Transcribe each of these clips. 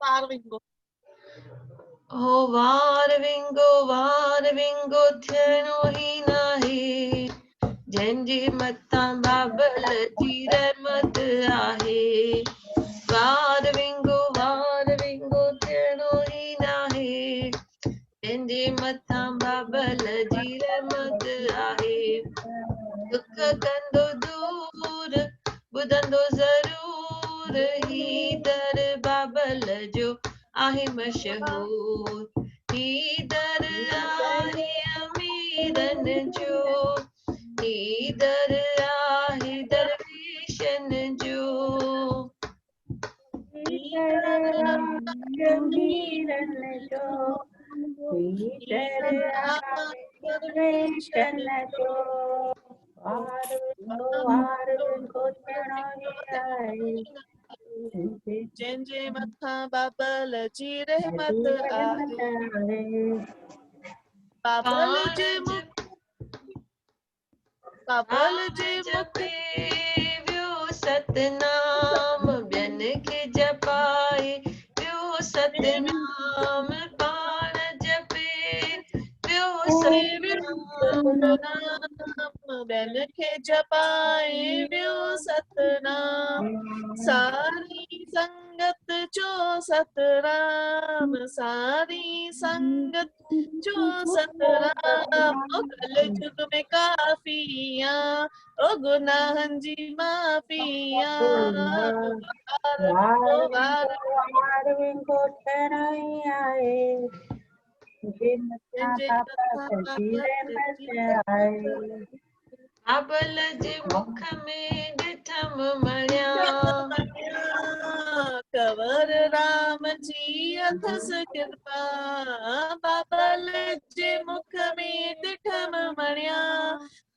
वारविंगो ओ वारविंगो थियणो ही नाहे, जंहिंजे मथां बाबल जी रहमत आहे। वारविंगो थियणो ही नाहे, जंहिंजे मथां बाबल जी रहमत आहे। दुख कंदो दूर, ॿुधंदो ज़रूर, ही दर बाबल जो आहे मशहूर। ही दर आहे अमीरन जो, ही दर आहे दरवेशन जो। मीरन जो, दरवेशन जो, वारविंगो थियणो ही नाहे, जंहिंजे मथां बाबल जी रहमत आहे। बाबल जे मुख वियो सतनाम, ॿियनि खे जपाए वियो सतनाम, पाण जपे वियो सतनाम। ॿियनि खे जपाए वियो सतनाम। सारी संगत जो सतराम, सारी संगत जो सतराम। ओ कल जुग में काफिया, ओ गुनाहन जी माफिया। वारविंगो थियणो ही आहे, बाबल जे मुख में ॾिठम मणिया, कवर राम जी अथस कृपा। बाबल जे मुख में ॾिठम मणिया,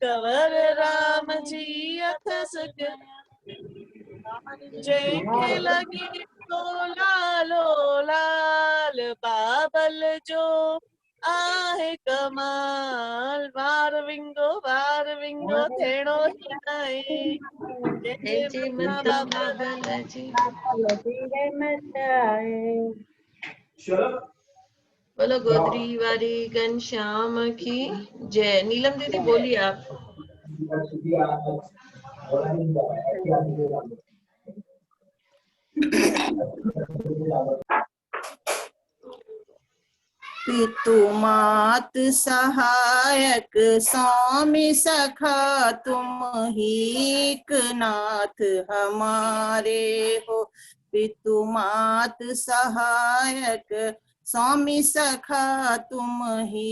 कवर राम जी अथस कृपा। जंहिंखे लॻे तो लालो लाल, बाबल जो आहे कमाल। वारविंगो थियणो ही नाहे, जंहिंजे मथां बाबल जी। बोलो गोदरी वारी घनश्याम की जय। नीलम दीदी बोलिए आप। पितु मात सहायक स्वामी सखा, तुम ही एक नाथ हमारे हो। पितु मात सहायक स्वामी सखा, तुम ही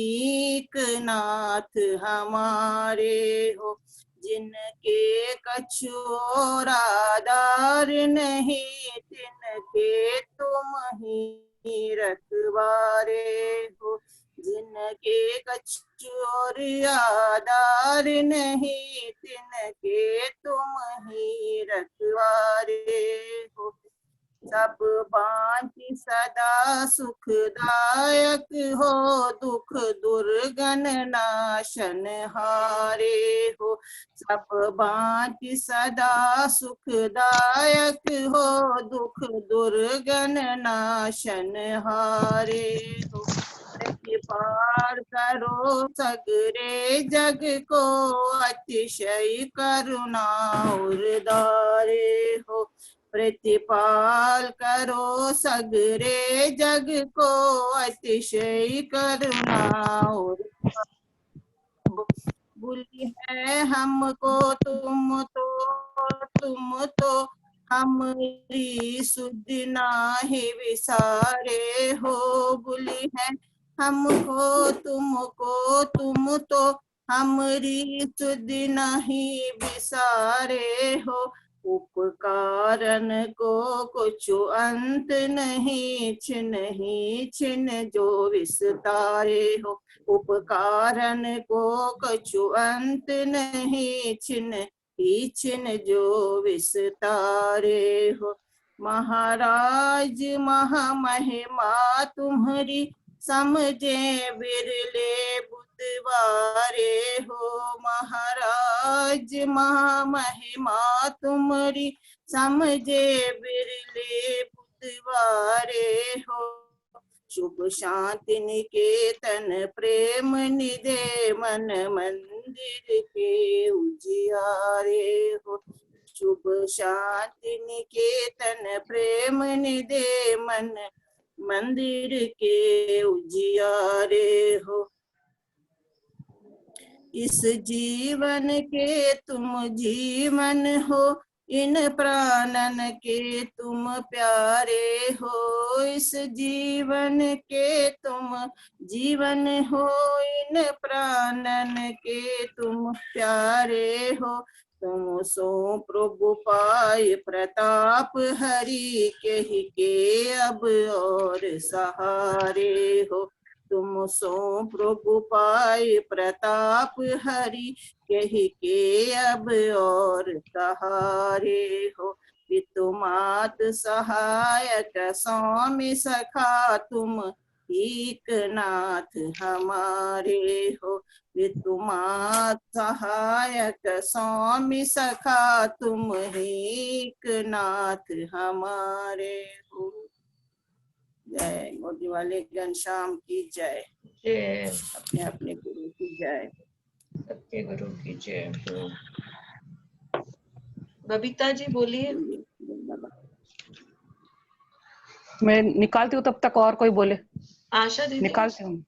एक नाथ हमारे हो। जिनके कछु और आधार नहीं, तिनके तुम ही रखवारे हो। जिनके कछु और आधार नहीं, तिनके तुम ही रखवारे हो। सब बाँटि सदा सुखदायक हो, दुख दुर्गन नाशन हारे हो। सब बाँटि सदा सुखदायक हो, दुख दुर्गन नाशन हारे हो। प्रतिपाल करो सगरे जग को, अतिशय करुणा उदारे हो। प्रतिपाल करो सगरे जग को, अतिशय करुणा भूली है हमको तुम तो हमारी सुध नाहि विसारे हो। भूली है हमको तुम तो हमारी सुध नहीं विसारे हो। उपकारन को कुछ अंत नहीं, छिन जो विस्तारे हो। उपकारन को कछु अंत नहीं, छिन जो विस्तारे हो। महाराज महामहिमा तुम्हारी, समझे बिरले बुधवारे हो। महाराज महामहिमा तुम्हारी, समझे बिरले मतवारे हो। शुभ शांति निकेतन प्रेम निधे मन मंदिर के उजियारे हो। शुभ शांति निकेतन प्रेम निधे मन मंदिर के उजियारे हो। इस जीवन के तुम जीवन हो, इन प्राणन के तुम प्यारे हो। इस जीवन के तुम जीवन हो, इन प्राणन के तुम प्यारे हो। तुम सो प्रभु पाए प्रताप हरि के अब और सहारे हो। तुम सो प्रभु पाए प्रताप हरि के अब और सहारे हो। पितु मात सहायक स्वामी सखा तुम एक नाथ हमारे हो। पितु मात सहायक स्वामी सखा तुम एक नाथ हमारे हो। जय मोदी वाले घनश्याम की जय। जय अपने अपने गुरु की जय। सत्य गुरु की जय। बबीता जी बोलिए। मैं निकालती हूँ तब तक और कोई बोले। आशा दीदी निकालती हूँ।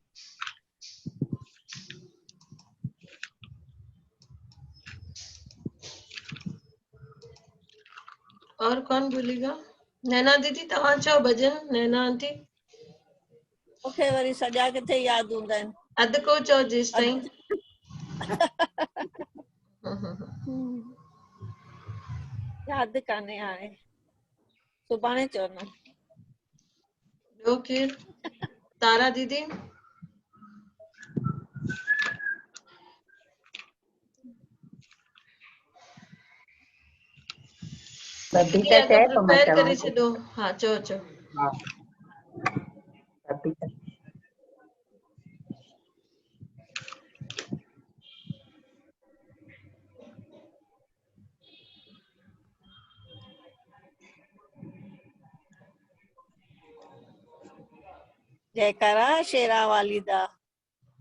और कौन बोलेगा? नैना दीदी तव्हां चओ भजन। नैना आंटी मूंखे वरी सॼा किथे यादि हूंदा आहिनि। अधु को चओ जेसि ताईं। यादि कान्हे हाणे, सुभाणे चवंदमि। ॿियो केरु? तारा दीदी बबीता अगरि चए तो मैं प्रिपेयर करे चवां थी। छॾो। हा चओ चओ। हाँ, बबीता जयकारा शेरा वाली दा,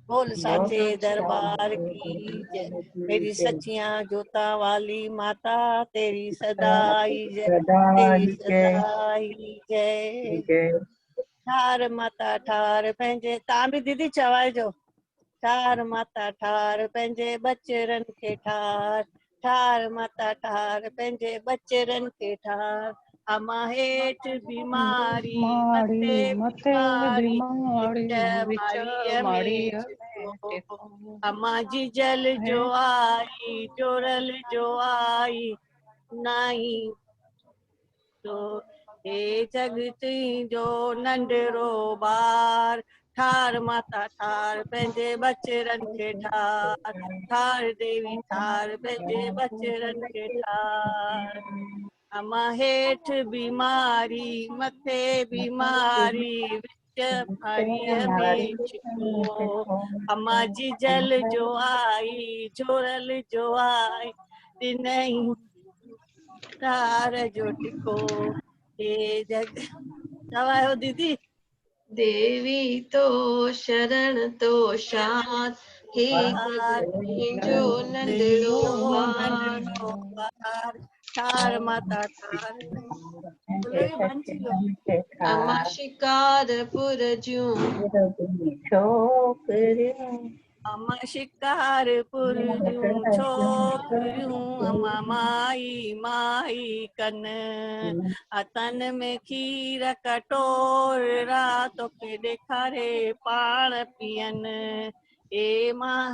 बोल साचे दरबार की जय। मेरी सच्चियां जोता वाली माता तेरी सदाई जय, तेरी सदाई जय। ठार माता ठार पंहिंजे, तव्हां बि दीदी चवाइजो। ठार माता ठार पंहिंजे बचरनि खे ठार, ठार माता ठार पंहिंजे बचरनि खे ठार। अमा हेठि बीमारी मथे बीमारी विच माड़ीअ में टिको। अमा जी जल जो आई जोरल जो आई नाई तो हे जगती जो नंढड़ो ॿार। ठार माता ठार पंहिंजे बचरनि खे ठार, ठार देवी ठार पंहिंजे बचरनि खे ठार। अमा हेठि बीमारी मथे बीमारी विच माड़ीअ में छिको। अमा जी जल जो आई जोरल जो आई ॾिनई तार जो टिको। हे जग चवायो दीदी। देवी तो शरण तो शांत, हे जगती जो नंढड़ो ॿार। ठार माता ठार अमा शिकारपुर जूं छोकरियूं अमा शिकारपुर जूं छोकरियूं अमा माई माई कन। हथनि में खीर कटोरा तोखे ॾेखारे पाण पीअनि। ए मां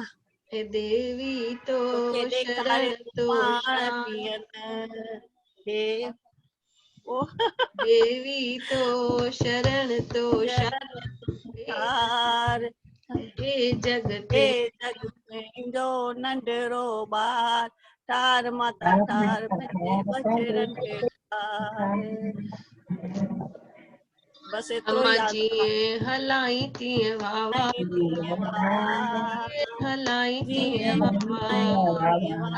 हे देवी तो तोखे ॾेखारे शरण तो पाण शांत, पीअनि। हे ओ देवी तो शरण तो शांत, ठार हे जगते हे जग में जो नंढड़ो ॿार। ठार माता ठार पंहिंजे बचरनि खे ठार। बस एतिरो अम्मा यादि जीअं हलाई तीअं वावा, हलाई तीअं वावा।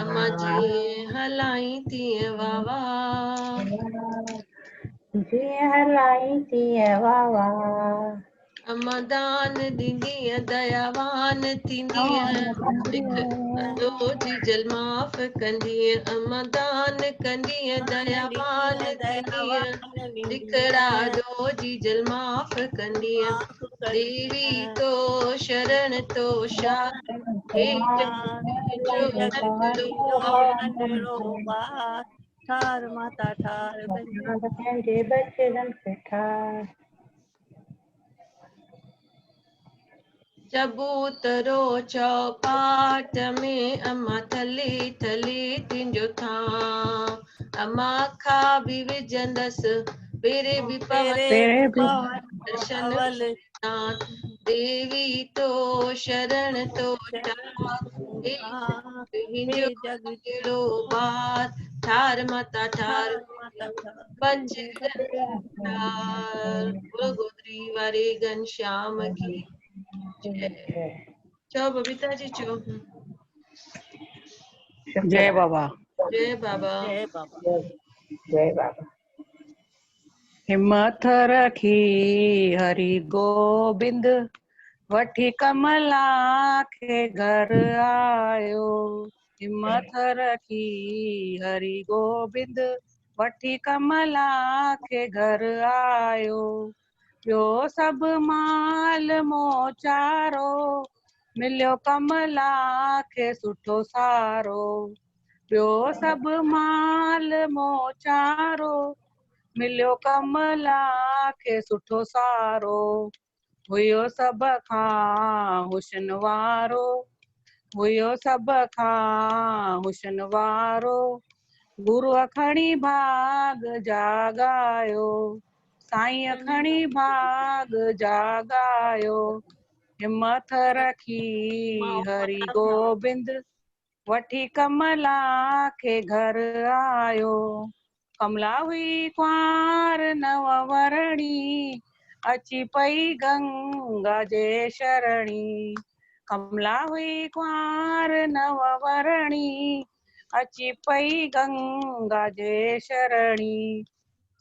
अम्मा जीअं हलाई तीअं वावा। जीअं हलाई तीअं वाह अम्मा दान ॾींदीअ दयावान थींदीअ लिख अंधो जी जल माफ़ कंदीअ अम्मा दान कंदीअ दयावान थींदीअ लिखड़ा दो जी जल माफ़ कंदीअ देवी तो शरण तो शार हे जो नंढड़ो ॿार ठार माता ठार पंहिंजे बचड़नि खे ठार चबूतरो चौपाट में अम्मा थले थले तुंहिंजो थां अम्मा खा बि विझंदसि पेरे बि पवन पेरे भी दर्शन अवल नाथ देवी तो शरण तो हे तुंहिंजो जग जहिड़ो ॿार ठार माता ठार माता ठार बचड़नि ठार बोलो गोदरी वारे घनश्याम की जय। चओ बबीता जी चओ जय बाबा। जय बाबा जय बाबा जय बाबा हिम्मत रखी हरि गोबिंद वठी कमला के घर आयो हिम्मत रखी हरि गोबिंद वठी कमला के घर आयो ॿियो सभु माल मोचारो मिलियो कमला खे सुठो सारो ॿियो सभु माल मोचारो मिलियो कमला खे सुठो सारो हुयो सभ खां हुस्न वारो हुयो सभ खां हुस्न वारो गुरूअ खणी भाग जागायो साईं खणी भाग जागायो हिम्मत रखी हरि गोबिंद वठी कमला के घर आयो कमला हुई कुंवार नव वरणी अची पई गंगा जे शरणी कमला हुई कुंवार नव वरणी अची पई गंगा जे शरणी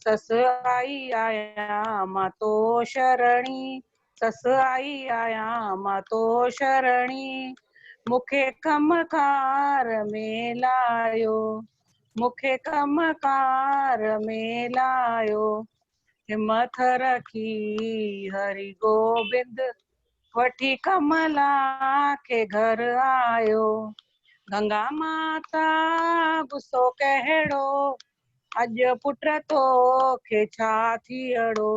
सस आई आया मां तो शरणी सस आई आया मां तो शरणी मूंखे कमकार में लायो मूंखे कमकार में लायो हिम्मत रखी हरि गोबिंद वठी कमला के घर आयो गंगा माता गुस्सो कहिड़ो अॼु पुट तोखे छा थियड़ो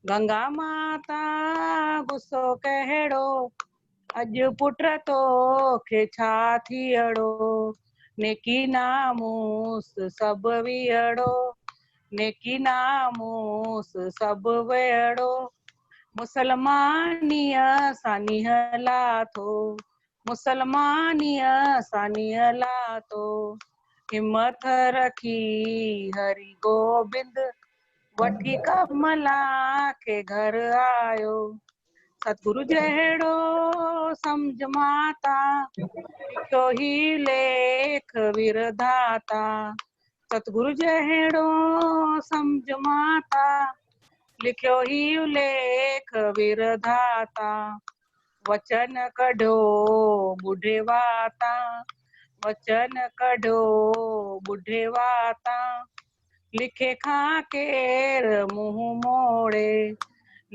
गंगा माता गुस्सो कहिड़ो अॼु पुट तोखे छा थियड़ो नेकी नामूस सभु वियड़ो नेकी नामूस सभु वियड़ो मुसलमानीअ सां निहला थो मुसलमानीअ सां निहला थो हिम्मत रखी हरि गोबिंद वठी कमला के घर आयो सतगुरु जहिड़ो सम्झ माता लिखियो ही लेख विरधाता सतगुरु जहिड़ो सम्झ माता लिखियो ही लेख विरधाता वचन कढो बुढ़े वाता वचन कढो बुढ़े वाता लिखे खां केर मुंह मोड़े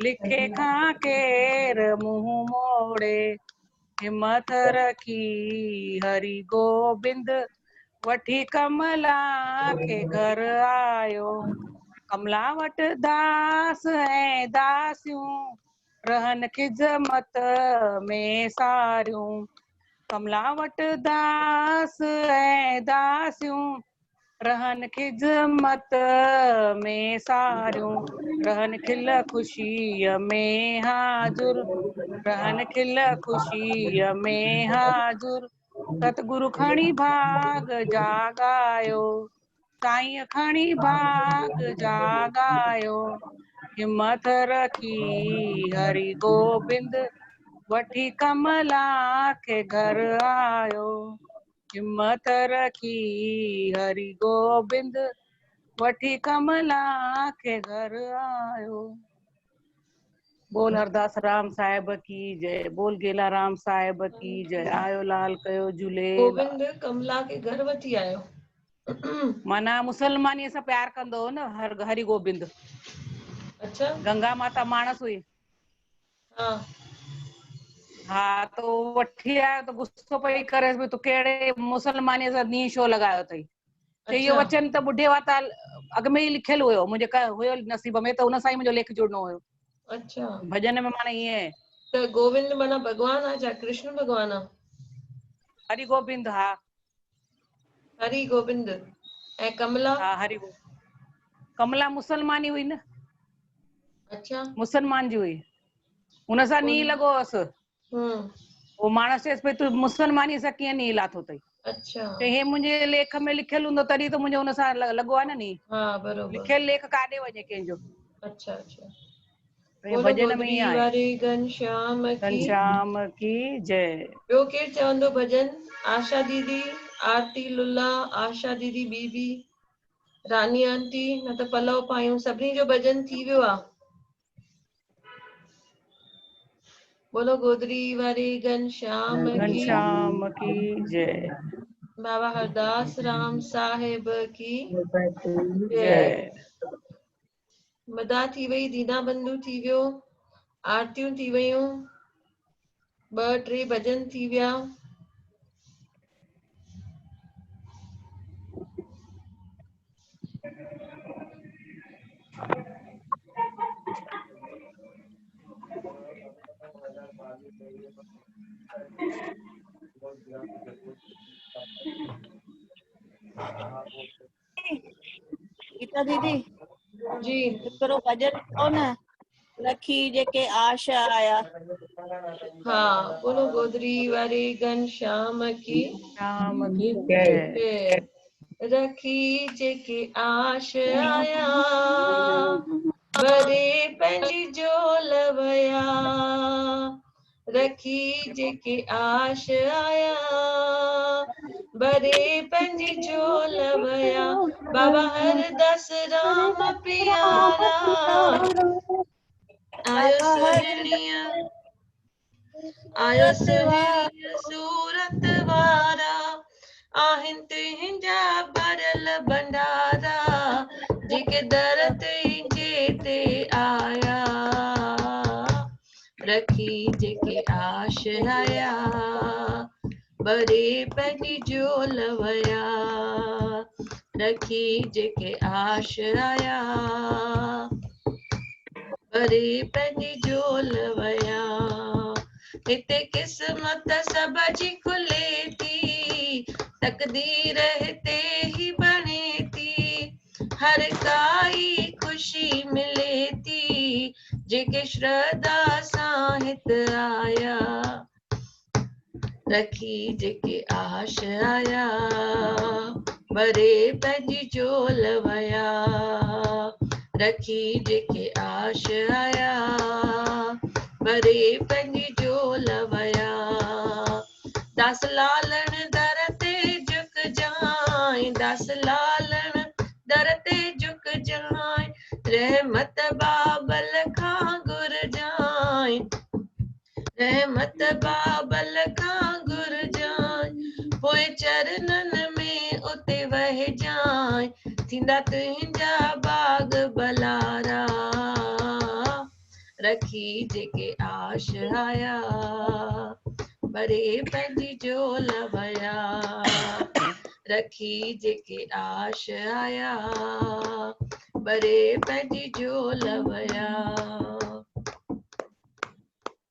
लिखे खां केर मुंह मोड़े हिम्मत रखी हरि गोबिंद वठी कमला के घर आयो कमला वटि दास ऐं दासियूं रहन खिदमत में सारियूं कमला वटि दास ऐं दासियूं रहन खिदमत में सारियूं रहन खिल ख़ुशीअ में हाज़ुर रहन खिल ख़ुशीअ में हाज़ुर सतगुरु खणी भाग जागायो साईं खणी भाग जागायो हिम्मत रखी हरि गोबिंद वठी कमला के घर आयो हिम्मत रखी हरि गोबिंद वठी कमला के घर आयो। बोल हरदास राम साहिब की जय, बोल गेला राम साहिब की जय, आयो लाल कयो झूले। गोविंद कमला के घर वठी आयो। माना मुसलमानी सां प्यार कंदो हो न हरि गोबिंद। अच्छा। गंगा माता मानस हुई। हाँ हाँ तो वठी आयो तो गुस्सो पई करे तू कहिड़े मुसलमानी सां नी छो लॻायो अथई। त इहो अच्छा वचन त ॿुढे वाता अॻ में ई लिखियल हुयो मुंहिंजे हुयो नसीब में, त हुन सां ई मुंहिंजो लेख जुड़नो हुयो। अच्छा। भजन में माना ईअं आहे। त गोविंद माना भगवान आहे छा? कृष्ण भगवान आहे? हरि गोबिंद। हा हरि गोबिंद। ऐं कमला? हाँ हरि गोबिंद। कमला मुसलमानी हुई न, अच्छा। मुसलमान जी हुई, हुन सां नी लॻो हुअसि। वो मानस चएसि पई तूं मुसलमानी सां कीअं नी लाथो अथई। अच्छा। त हे मुंहिंजे लेख में लिखियल हूंदो तॾहिं त मुंहिंजो हुन सां लॻो आहे न नी। हाँ बरोबर। लिखियल लेख काॾे वञे कंहिंजो। अच्छा अच्छा। हे बोलो भजन में गोदरी ई आहे। वारे घनश्याम की। घनश्याम की जय। ॿियो केरु चवंदो भजन? आशा दीदी, आरती लुला, आशा दीदी बीबी, रानी आंटी, न त पलव पायूं, सभिनी जो भजन थी वियो आहे। बोलो गोदरी वारे घनश्याम की जय। बाबा हरदास राम साहिब की जय। जय। मदा थी वई, दीना बंधु थी वियो, आरतियूं थी वयूं, 2-3 भजन थी विया। गीता दीदी जी हिकिड़ो भजन लिखो न, रखी जेके आश आया। हाँ, बोलो गोदरी वारे घनश्याम की श्याम की जय। जय। रखी जेके आश आया, बरे पंहिंजी जोल वया। रखी जेके आश आया, बरे पंहिंजी जोल वया। बाबा हरदास राम प्यारा, आयो सुहिणिया, आयो सुहिणिया सूरत वारा, आहिनि तुंहिंजा भरियल भंडारा, जेके दर तुंहिंजे ते आया। रखी जेके आश आया, बरे पंहिंजी जोल वया। रखी जेके आश आया, बरे पंहिंजी जोल वया। हिते क़िस्मत सभ जी खुले थी, तकदीर हिते ही बणे थी, हर काई खुशी मिले थी, जेके श्रद्धा सां हित आया। रखी जेके आश आया, बरे पंहिंजी जोल वया। रखी जेके आश आया, बरे पंहिंजी जोल वया। दास लालण दर ते झुक जाए, दास लालण दर ते झुक जाए, रहमत बाबल खां गुर जाए, रहमत बाबल खां गुर जाए, पोइ चरणनि में उते वह जाए, थींदा तुंहिंजा बाग बलारा। रखी जेके आश आया, बरे पंहिंजी जोल वया। रखी जेके आश आया, बरे पंहिंजी जोल वया।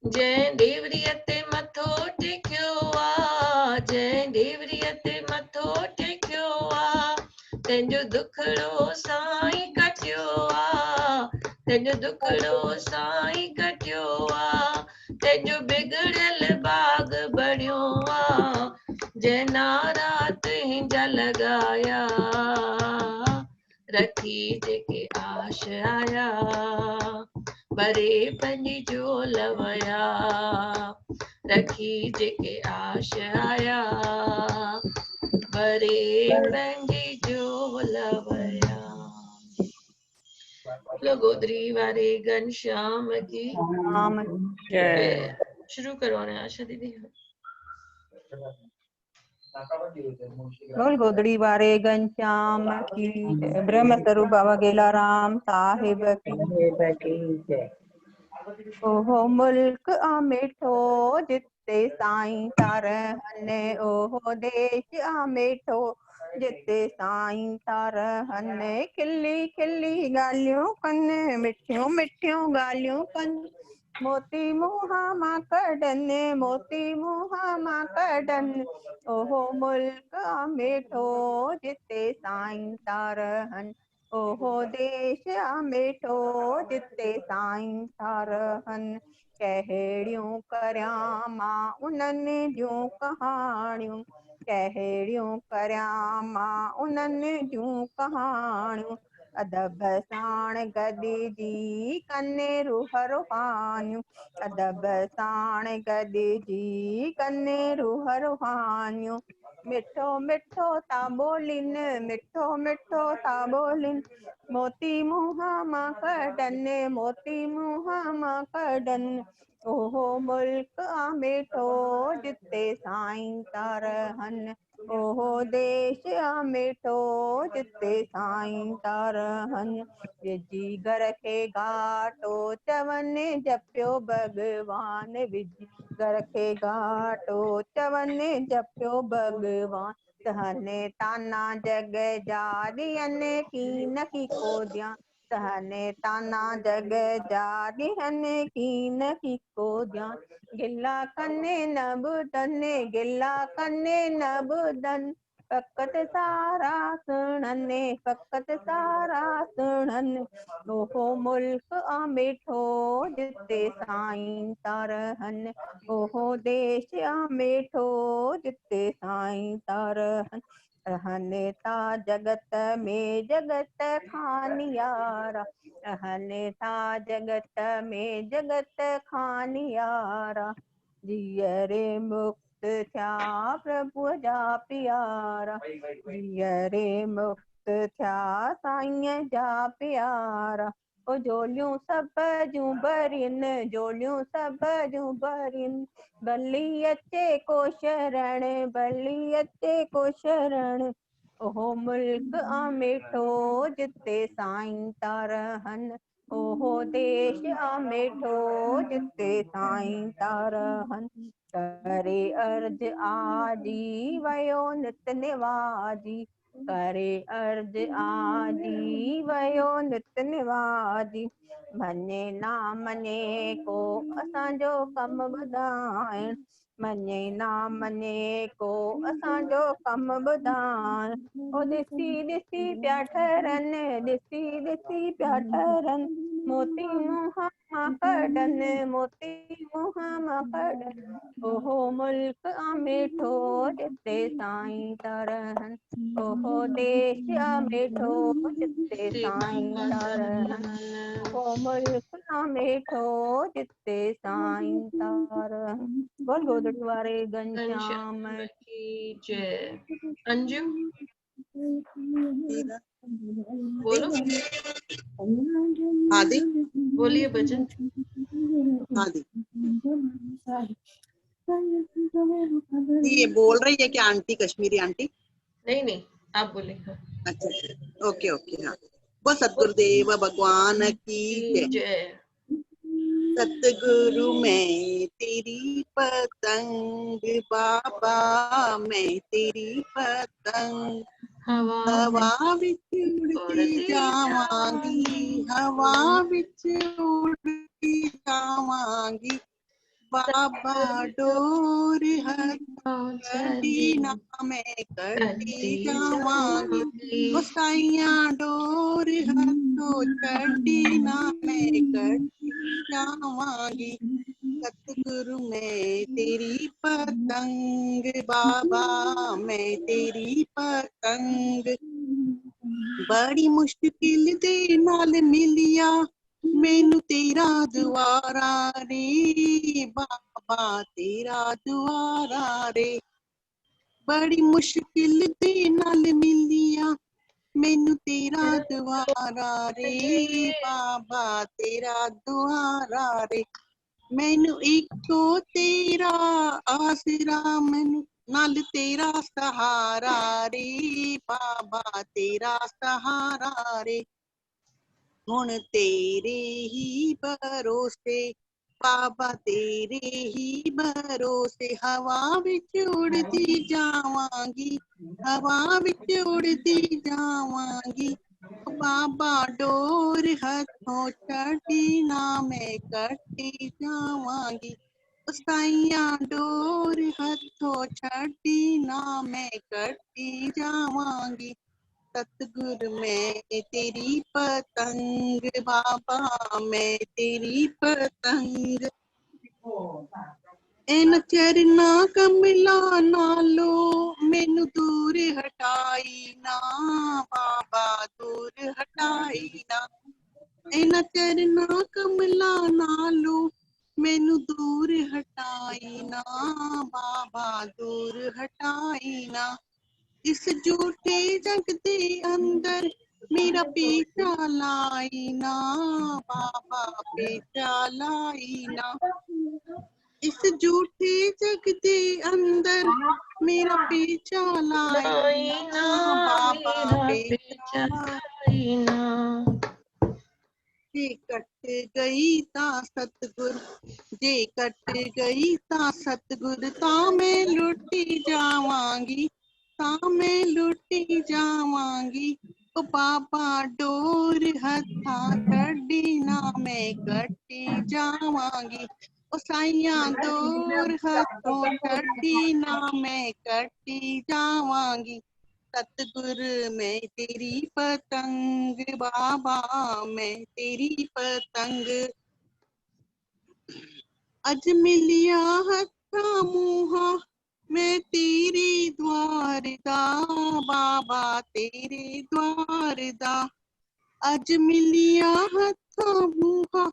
जंहिं देवरीअ ते मथो टेकियो आ, जंहिं देवरीअ ते मथो टेकियो आ, तंहिंजो दुखड़ो साईं कटियो आ, तंहिंजो दुखड़ो साईं कटियो आ, तंहिंजो बिगड़ियल बाग बणियो आ, जंहिं नारा तुंहिंजा लॻाया। रखी जेके आश आया, बरे पंहिंजी जोल वया। रखी जेके आश आया, बरे पंहिंजी जोल वया। बोलो गोदरी वारे घनश्याम की राम जय। शुरू करवाना है आशा दीदी। बोल गोदड़ी वारे घनश्याम की जय। ब्रह्म स्वरूप बाबा गेला राम साहिब की साहिब की जय। ओहो मुल्क आ मिठो जिते साईं तारहन, ओहो देश आ मिठो जिते साईं तारहन। खिली खिली ॻाल्हियूं कनि, मिठियूं मिठियूं ॻाल्हियूं कनि, मोती मुंहां मां कढनि, मोती मुंहां मां कढनि। ओहो मुल्क आ मिठो जिते साईं तारहन, ओहो देश आ मिठो जिते साईं तारहन। कहिड़ियूं करियां मां उन्हनि जूं कहाणियूं, कहिड़ियूं करियां मां उन्हनि जूं कहाणियूं। अदब साण गॾिजी कने रूह रूहानियूं, अदब साण गॾिजी कने रूह रूहानियूं। मिठो मिठो था ॿोलिनि, मिठो मिठो था ॿोलिनि, मोती मुंहां मां कढनि, मोती मुंहां मां कढनि। ओहो मुल्क आ मिठो जिते साईं तारहन, ओहो देश आ मिठो जिते साईं तारहन। विझी घर खे घाटो चवनि जपियो भॻवान, विझी घर खे घाटो चवनि जपियो भॻवान। सहने ताना जग जा ॾियनि कीन की कोदियां, सहने ताना जग जा ॾियनि कीन की कोदियां। गिला कने न ॿुधनि, गिला कने न ॿुधनि, फ़क़त सारा सुणनि, फ़क़त सारा सुणनि। ओहो मुल्क आ मिठो जिते साईं तारहन, ओहो देश आ मिठो जिते साईं तारहन। रहने था जगत में जगत खानियारा, रहने था जगत में जगत खानियारा। जियरे मुक्त थिया प्रभु जा प्यारा, जियरे मुक्त थिया साईं जा प्यारा। ओ झोलियूं सभ जूं भरियुनि, झोलियूं सभ जूं भरियुनि, भली अचे को शरण, भली अचे को शरण। ओहो मुल्क आ मिठो जिते साईं तारहन, ओहो देश आ मिठो जिते साईं तारहन। करे अर्ज आजी वयो नित निवाजी, करे अर्ज आजी वयो नित निवाजी। मञे ना मञे को असांजो कम ॿुधाइण, मञे ना मञे को असांजो कम ॿुधाइण। ओ ॾिसी ॾिसी पिया ठरनि, ॾिसी ॾिसी पिया ठरनि, मोती मुंहां मां कढनि, मोती मुंहां मां कढनि। ओहो मुल्क आ मिठो जिते साईं तारहन, ओहो देश आ मिठो जिते साईं तारहन। ओहो मुल्क आ मिठो जिते साईं तारहन। बोल गोदड़ी वारे घनश्याम घनश्याम की जय। अंजू बोलो, आदि बोलिए भजन। आदि ये बोल रही है क्या आंटी, कश्मीरी आंटी? नहीं नहीं आप बोले। हाँ। अच्छा ओके ओके हाँ। वो सतगुरुदेव भगवान की जय। सतगुरु मैं तेरी पतंग, बाबा मैं तेरी पतंग, हवा विच उड़ती जावांगी, हवा विच उड़ती जावांगी। बाबा डोर हथी ना मैं कटी जावांगी, ओ साइयां डोर हथों छड़ी ना मैं कटी जावांगी। सतगुरु मैं तेरी पतंग, बाबा मैं तेरी पतंग, बड़ी मुश्किल दे नाल मिलिया मैनू तेरा दुआरा रे, बाबा तेरा दुआरा रे। बड़ी मुश्किल दे नाल मिलिया मैनू तेरा दुआरा रे बाबा तेरा दुआरा रे मैनू इको तेरा आसरा मैनू नाल तेरा सहारा रे बाबा तेरा सहारा रे हुण तेरे ही भरोसे बाबा तेरे ही भरोसे हवा विच उड़दी जावांगी हवा विच उड़दी जावांगी बाबा डोर हथों छड़ी ना मैं कटी जावांगी साइया डोर हथों छड़ी ना मैं कटी जावांगी सतगुर मैं तेरी पतंग बाबा मैं तेरी पतंग इन चरना कमला नालो मैनू दूर हटाई ना बाबा दूर हटाई ना इन चरना कमला नालो मैनू दूर हटाई ना बाबा दूर हटाई ना इस झूठे जग दे अंदर मेरा पीछा लाई ना बाबा पीछा लाई ना इस झूठे जग दे अंदर मेरा पीछा लाई ना बाबा पीछा जे कट गई ता सतगुर जे कट गई ता सतगुर ता मैं लुटी जावांगी ता मैं लुटी जावांगी ओ बाबा डोर हथा छड़ी ना मैं कटी जावांगी ओ साइया डोर हथों छड़ी ना मैं कटी जावांगी सतगुर मैं तेरी पतंग बाबा मैं तेरी पतंग अज मिलिया हथा मुहा मैं तेरे द्वार दा बाबा तेरे द्वार दा अज मिलिया हथा मुहा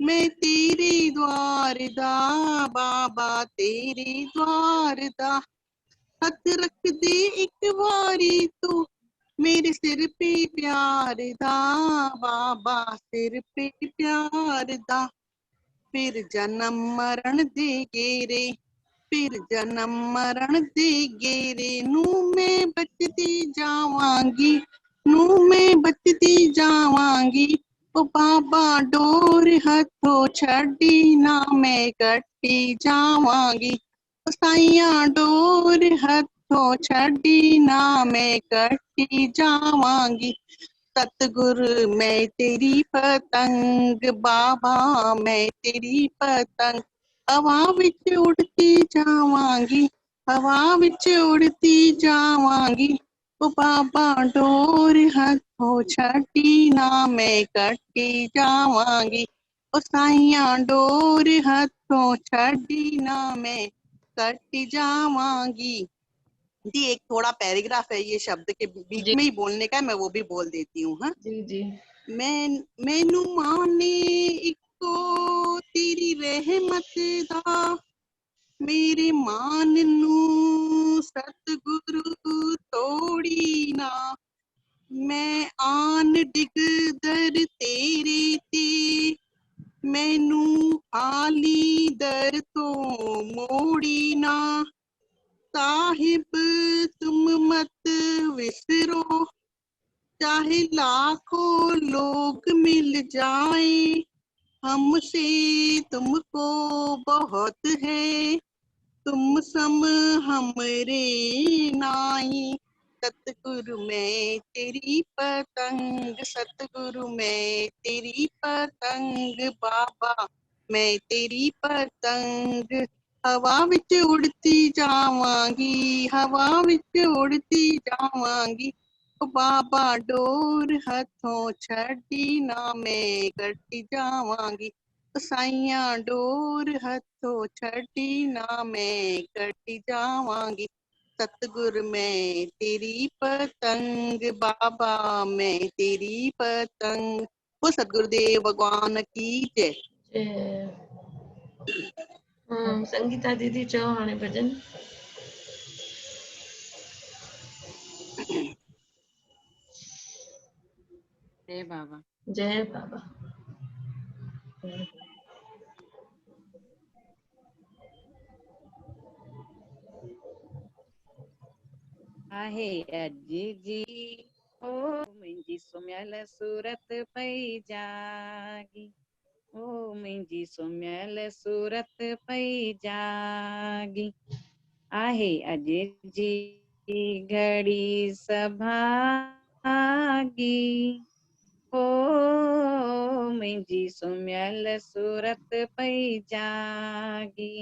मैं तेरे द्वार दा बाबा तेरे द्वार दा हथ रख दे एक बारी तू मेरे सिर पे प्यार दा बाबा सिर पे प्यार दा फिर जन्म मरण दे गेरे फिर जन्म मरण दे गेरे नू मैं बचती जावांगी नू मैं बचती जावांगी ओ बाबा डोर हथों छड़ी ना मैं कटी जावांगी साइया डोर हथों छड़ी ना मैं कटी जावांगी सतगुर मैं तेरी पतंग बाबा मैं तेरी पतंग हवा विच उड़ती जावांगी हवा विच उड़ती जावांगी ओ बाबा डोर हथों छड़ी ना मैं कटी जावांगी ओ साइया डोर हथों छड़ी ना मैं कटी जावांगी जी एक थोड़ा पैराग्राफ है ये शब्द के बीच जी में ही बोलने का है मैं वो भी बोल देती हूँ हाँ जी जी मैनू माने इको तेरी रहमत दा मेरे मान नू सतगुरु तोड़ी ना मैं आन डिग दर तेरे ते मैनू खाली दर तो मोड़ी ना साहिब तुम मत विसरो चाहे लाखों लोग मिल जाए हमसे तुमको बहुत है तुम सम हमरे नाई सतगुरु मैं तेरी पतंग सतगुरु मैं तेरी पतंग बाबा मैं तेरी पतंग हवा विच उड़ती जावांगी हवा विच उड़ती जावांगी ओ बाबा डोर हथों छड़ी ना मैं कटी जावांगी साइया डोर हथों छड़ी ना मैं कटी जावांगी सतगुर मैं तेरी पतंग बाबा मैं तेरी पतंग वो सतगुरुदेव भगवान की जय संगीता दीदी चओ हाणे भजन जय बाबा। जय बाबा। आहे अॼु जी ओ मुंहिंजी सुम्हियल सूरत पई जागी, ओ मुंहिंजी सुम्हियल सूरत पई जागी, आहे अॼु जी घड़ी सभागी, ओ मुंहिंजी सुम्हियल सूरत पई जागी,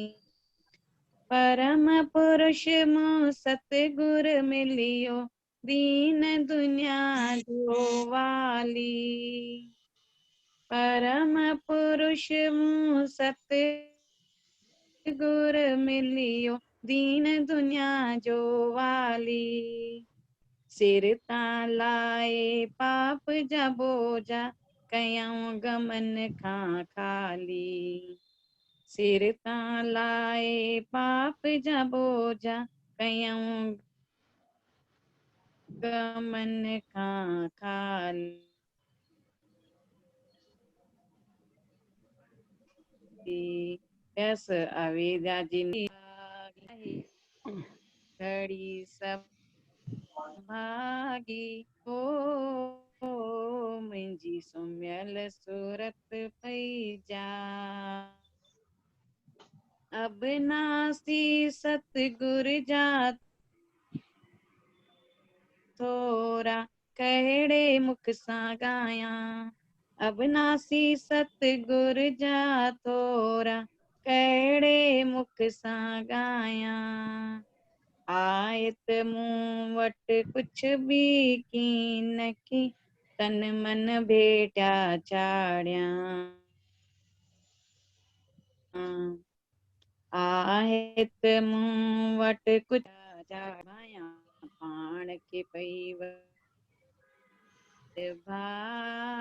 परम पुरुष मूं सतगुर मिलियो, दीन दुनिया जो वाली, परम पुरुष मूं सतगुर मिलियो, दीन दुनिया जो वाली, सिर तां लाए पाप जा बोझा, कयऊं गमन खां खाली, सिर तां लाए पाप जा बोझा, कयऊं गमन खां खाली, यस अवेदा जिनी घड़ी सब भागी, ओ मुंहिंजी सुम्हियल सूरत पई जा, अबनासी सतगुर जा थोरा, कहिड़े मुख सां ॻायां, अबनासी सतगुर जा थोरा, कहिड़े मुख सां ॻायां, आयत मूं वटि कुछ बि कीन की, तन मन भेटिया चाढ़ियां, आयत मूं वटि कुछ चाढ़ियां, पाण खे पई भा